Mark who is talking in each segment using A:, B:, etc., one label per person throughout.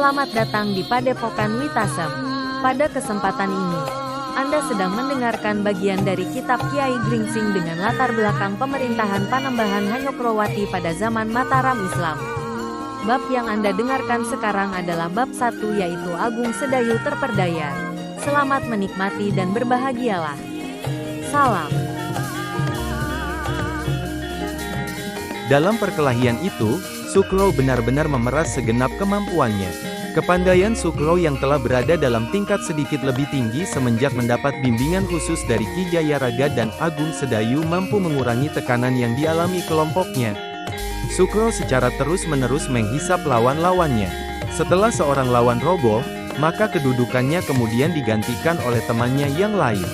A: Selamat datang di Padepokan Witasem. Pada kesempatan ini, Anda sedang mendengarkan bagian dari Kitab Kiai Gringsing dengan latar belakang pemerintahan Panembahan Hanyokrowati pada zaman Mataram Islam. Bab yang Anda dengarkan sekarang adalah bab 1, yaitu Agung Sedayu Terperdaya. Selamat menikmati dan berbahagialah. Salam.
B: Dalam perkelahian itu, Sukro benar-benar memeras segenap kemampuannya. Kepandaian Sukro yang telah berada dalam tingkat sedikit lebih tinggi semenjak mendapat bimbingan khusus dari Ki Jayaraga dan Agung Sedayu mampu mengurangi tekanan yang dialami kelompoknya. Sukro secara terus-menerus menghisap lawan-lawannya. Setelah seorang lawan roboh, maka kedudukannya kemudian digantikan oleh temannya yang lain.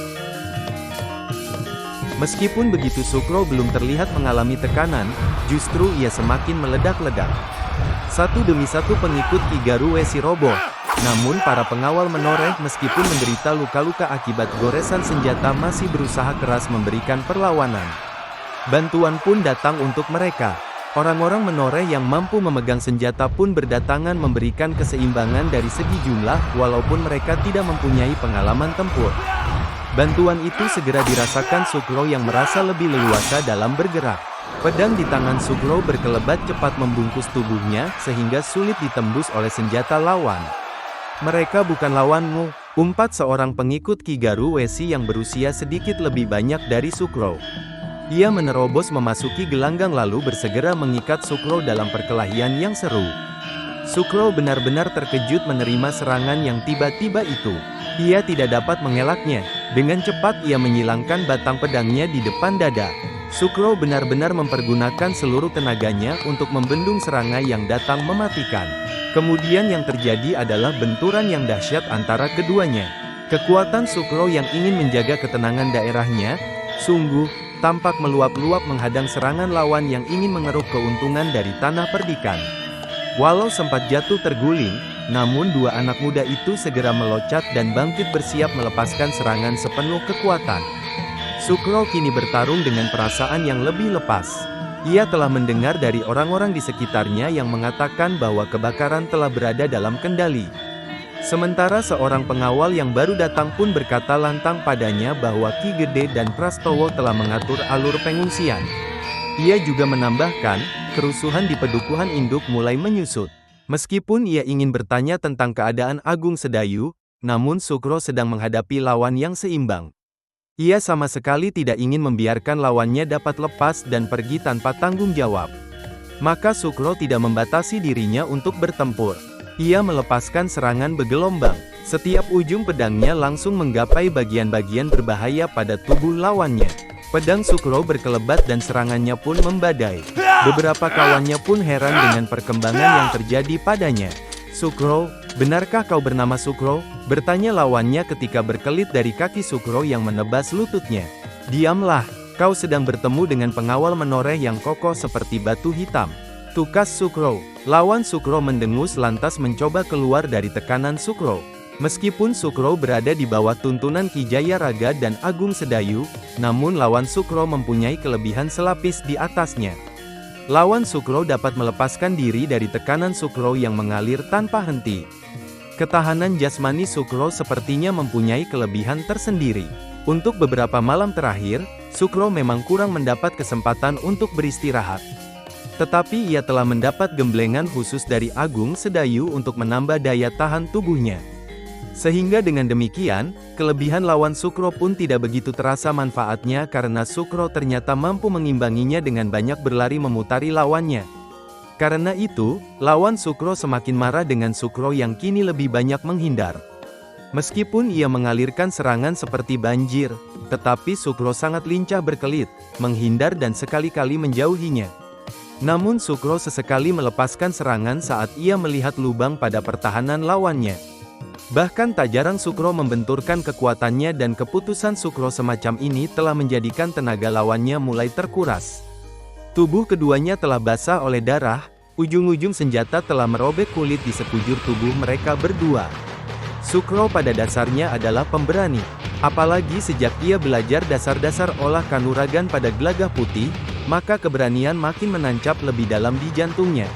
B: Meskipun begitu Sukro belum terlihat mengalami tekanan, justru ia semakin meledak-ledak. Satu demi satu pengikut Ki Garuwesi roboh. Namun para pengawal menoreh meskipun menderita luka-luka akibat goresan senjata masih berusaha keras memberikan perlawanan. Bantuan pun datang untuk mereka. Orang-orang menoreh yang mampu memegang senjata pun berdatangan memberikan keseimbangan dari segi jumlah, walaupun mereka tidak mempunyai pengalaman tempur. Bantuan itu segera dirasakan Sukro yang merasa lebih leluasa dalam bergerak. Pedang di tangan Sukro berkelebat cepat membungkus tubuhnya, sehingga sulit ditembus oleh senjata lawan. "Mereka bukan lawanmu," umpat seorang pengikut Ki Garuwesi yang berusia sedikit lebih banyak dari Sukro. Ia menerobos memasuki gelanggang lalu bersegera mengikat Sukro dalam perkelahian yang seru. Sukro benar-benar terkejut menerima serangan yang tiba-tiba itu. Ia tidak dapat mengelaknya. Dengan cepat ia menyilangkan batang pedangnya di depan dada. Sukro benar-benar mempergunakan seluruh tenaganya untuk membendung serangan yang datang mematikan. Kemudian yang terjadi adalah benturan yang dahsyat antara keduanya. Kekuatan Sukro yang ingin menjaga ketenangan daerahnya, sungguh, tampak meluap-luap menghadang serangan lawan yang ingin mengeruk keuntungan dari tanah perdikan. Walau sempat jatuh terguling, namun dua anak muda itu segera meloncat dan bangkit bersiap melepaskan serangan sepenuh kekuatan. Sukro kini bertarung dengan perasaan yang lebih lepas. Ia telah mendengar dari orang-orang di sekitarnya yang mengatakan bahwa kebakaran telah berada dalam kendali. Sementara seorang pengawal yang baru datang pun berkata lantang padanya bahwa Ki Gede dan Prastowo telah mengatur alur pengungsian. Ia juga menambahkan, kerusuhan di Pedukuhan Induk mulai menyusut. Meskipun ia ingin bertanya tentang keadaan Agung Sedayu, namun Sukro sedang menghadapi lawan yang seimbang. Ia sama sekali tidak ingin membiarkan lawannya dapat lepas dan pergi tanpa tanggung jawab. Maka Sukro tidak membatasi dirinya untuk bertempur. Ia melepaskan serangan bergelombang. Setiap ujung pedangnya langsung menggapai bagian-bagian berbahaya pada tubuh lawannya. Pedang Sukro berkelebat dan serangannya pun membadai. Beberapa kawannya pun heran dengan perkembangan yang terjadi padanya. "Sukro, benarkah kau bernama Sukro?" bertanya lawannya ketika berkelit dari kaki Sukro yang menebas lututnya. "Diamlah, kau sedang bertemu dengan pengawal menoreh yang kokoh seperti batu hitam," tukas Sukro. Lawan Sukro mendengus lantas mencoba keluar dari tekanan Sukro. Meskipun Sukro berada di bawah tuntunan Ki Jayaraga dan Agung Sedayu, namun lawan Sukro mempunyai kelebihan selapis di atasnya. Lawan Sukro dapat melepaskan diri dari tekanan Sukro yang mengalir tanpa henti. Ketahanan jasmani Sukro sepertinya mempunyai kelebihan tersendiri. Untuk beberapa malam terakhir, Sukro memang kurang mendapat kesempatan untuk beristirahat. Tetapi ia telah mendapat gemblengan khusus dari Agung Sedayu untuk menambah daya tahan tubuhnya. Sehingga dengan demikian, kelebihan lawan Sukro pun tidak begitu terasa manfaatnya karena Sukro ternyata mampu mengimbanginya dengan banyak berlari memutari lawannya. Karena itu, lawan Sukro semakin marah dengan Sukro yang kini lebih banyak menghindar. Meskipun ia mengalirkan serangan seperti banjir, tetapi Sukro sangat lincah berkelit, menghindar dan sekali-kali menjauhinya. Namun Sukro sesekali melepaskan serangan saat ia melihat lubang pada pertahanan lawannya. Bahkan tak jarang Sukro membenturkan kekuatannya dan keputusan Sukro semacam ini telah menjadikan tenaga lawannya mulai terkuras. Tubuh keduanya telah basah oleh darah, ujung-ujung senjata telah merobek kulit di sekujur tubuh mereka berdua. Sukro pada dasarnya adalah pemberani, apalagi sejak ia belajar dasar-dasar olah kanuragan pada Gelagah Putih, maka keberanian makin menancap lebih dalam di jantungnya.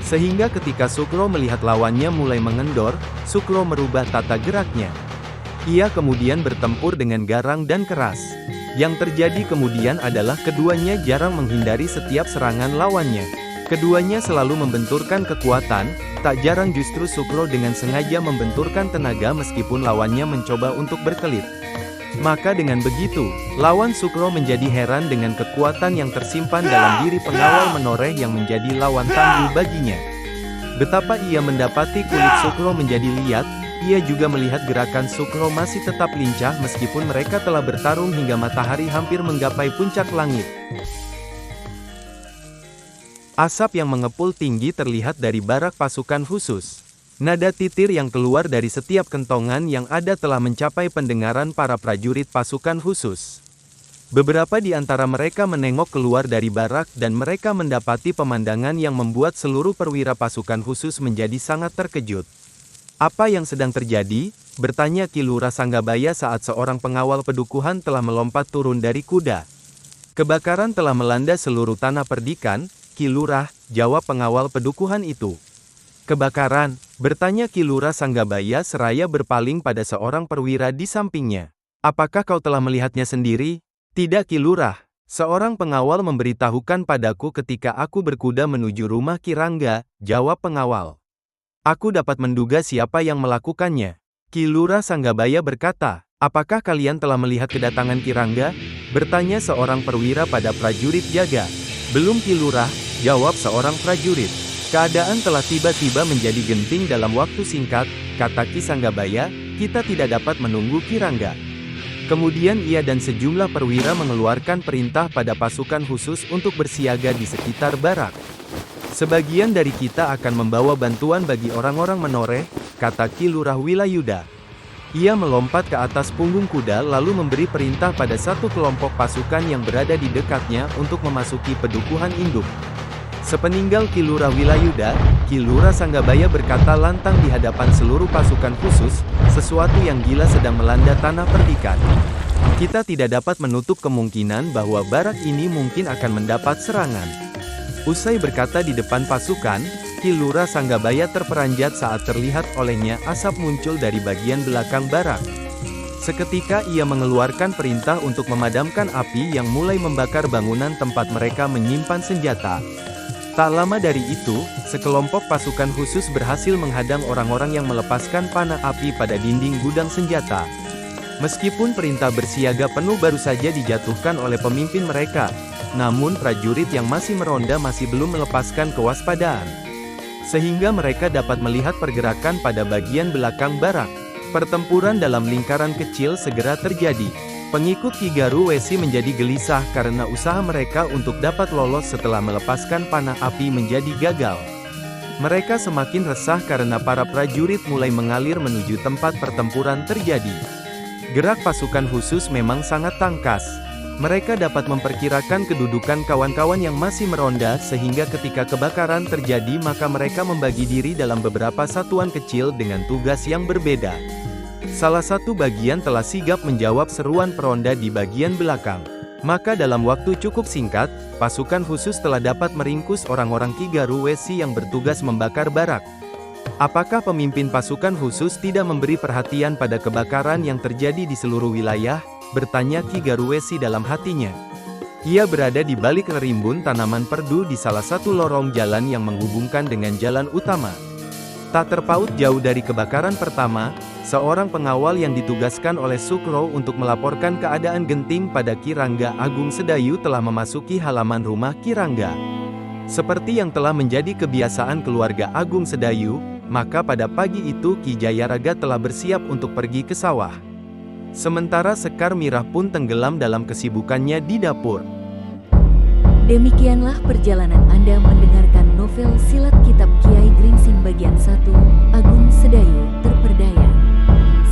B: Sehingga ketika Sukro melihat lawannya mulai mengendor, Sukro merubah tata geraknya. Ia kemudian bertempur dengan garang dan keras. Yang terjadi kemudian adalah keduanya jarang menghindari setiap serangan lawannya. Keduanya selalu membenturkan kekuatan, tak jarang justru Sukro dengan sengaja membenturkan tenaga meskipun lawannya mencoba untuk berkelit. Maka dengan begitu, lawan Sukro menjadi heran dengan kekuatan yang tersimpan dalam diri pengawal menoreh yang menjadi lawan tangguh baginya. Betapa ia mendapati kulit Sukro menjadi liat, ia juga melihat gerakan Sukro masih tetap lincah meskipun mereka telah bertarung hingga matahari hampir menggapai puncak langit. Asap yang mengepul tinggi terlihat dari barak pasukan khusus. Nada titir yang keluar dari setiap kentongan yang ada telah mencapai pendengaran para prajurit pasukan khusus. Beberapa di antara mereka menengok keluar dari barak dan mereka mendapati pemandangan yang membuat seluruh perwira pasukan khusus menjadi sangat terkejut. "Apa yang sedang terjadi?" bertanya Ki Lurah Sanggabaya saat seorang pengawal pedukuhan telah melompat turun dari kuda. "Kebakaran telah melanda seluruh tanah perdikan, Ki Lurah," jawab pengawal pedukuhan itu. "Kebakaran?" bertanya Ki Lurah Sanggabaya seraya berpaling pada seorang perwira di sampingnya. "Apakah kau telah melihatnya sendiri?" "Tidak Ki Lurah. Seorang pengawal memberitahukan padaku ketika aku berkuda menuju rumah Ki Rangga," jawab pengawal. "Aku dapat menduga siapa yang melakukannya." Ki Lurah Sanggabaya berkata, "Apakah kalian telah melihat kedatangan Ki Rangga?" bertanya seorang perwira pada prajurit jaga. "Belum Ki Lurah," jawab seorang prajurit. "Keadaan telah tiba-tiba menjadi genting dalam waktu singkat," kata Ki Sanggabaya, "kita tidak dapat menunggu Ki Rangga." Kemudian ia dan sejumlah perwira mengeluarkan perintah pada pasukan khusus untuk bersiaga di sekitar barak. "Sebagian dari kita akan membawa bantuan bagi orang-orang menoreh," kata Ki Lurah Wilayuda. Ia melompat ke atas punggung kuda lalu memberi perintah pada satu kelompok pasukan yang berada di dekatnya untuk memasuki pedukuhan induk. Sepeninggal Ki Lurah Wilayuda, Ki Lurah Sanggabaya berkata lantang di hadapan seluruh pasukan khusus, "Sesuatu yang gila sedang melanda tanah perdikan. Kita tidak dapat menutup kemungkinan bahwa barak ini mungkin akan mendapat serangan." Usai berkata di depan pasukan, Ki Lurah Sanggabaya terperanjat saat terlihat olehnya asap muncul dari bagian belakang barak. Seketika ia mengeluarkan perintah untuk memadamkan api yang mulai membakar bangunan tempat mereka menyimpan senjata. Tak lama dari itu, sekelompok pasukan khusus berhasil menghadang orang-orang yang melepaskan panah api pada dinding gudang senjata. Meskipun perintah bersiaga penuh baru saja dijatuhkan oleh pemimpin mereka, namun prajurit yang masih meronda masih belum melepaskan kewaspadaan. Sehingga mereka dapat melihat pergerakan pada bagian belakang barak. Pertempuran dalam lingkaran kecil segera terjadi. Pengikut Ki Garuwesi menjadi gelisah karena usaha mereka untuk dapat lolos setelah melepaskan panah api menjadi gagal. Mereka semakin resah karena para prajurit mulai mengalir menuju tempat pertempuran terjadi. Gerak pasukan khusus memang sangat tangkas. Mereka dapat memperkirakan kedudukan kawan-kawan yang masih meronda sehingga ketika kebakaran terjadi maka mereka membagi diri dalam beberapa satuan kecil dengan tugas yang berbeda. Salah satu bagian telah sigap menjawab seruan peronda di bagian belakang. Maka dalam waktu cukup singkat, pasukan khusus telah dapat meringkus orang-orang Ki Garuwesi yang bertugas membakar barak. Apakah pemimpin pasukan khusus tidak memberi perhatian pada kebakaran yang terjadi di seluruh wilayah? Bertanya Ki Garuwesi dalam hatinya. Ia berada di balik rimbun tanaman perdu di salah satu lorong jalan yang menghubungkan dengan jalan utama. Tak terpaut jauh dari kebakaran pertama, seorang pengawal yang ditugaskan oleh Sukro untuk melaporkan keadaan genting pada Ki Rangga Agung Sedayu telah memasuki halaman rumah Ki Rangga. Seperti yang telah menjadi kebiasaan keluarga Agung Sedayu, maka pada pagi itu Ki Jayaraga telah bersiap untuk pergi ke sawah. Sementara Sekar Mirah pun tenggelam dalam kesibukannya di dapur.
A: Demikianlah perjalanan Anda mendengarkan novel Silat Kitab Kiai Gringsing bagian 1, Agung Sedayu Terperdaya.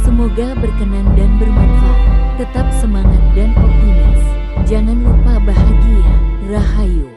A: Semoga berkenan dan bermanfaat. Tetap semangat dan optimis. Jangan lupa bahagia. Rahayu.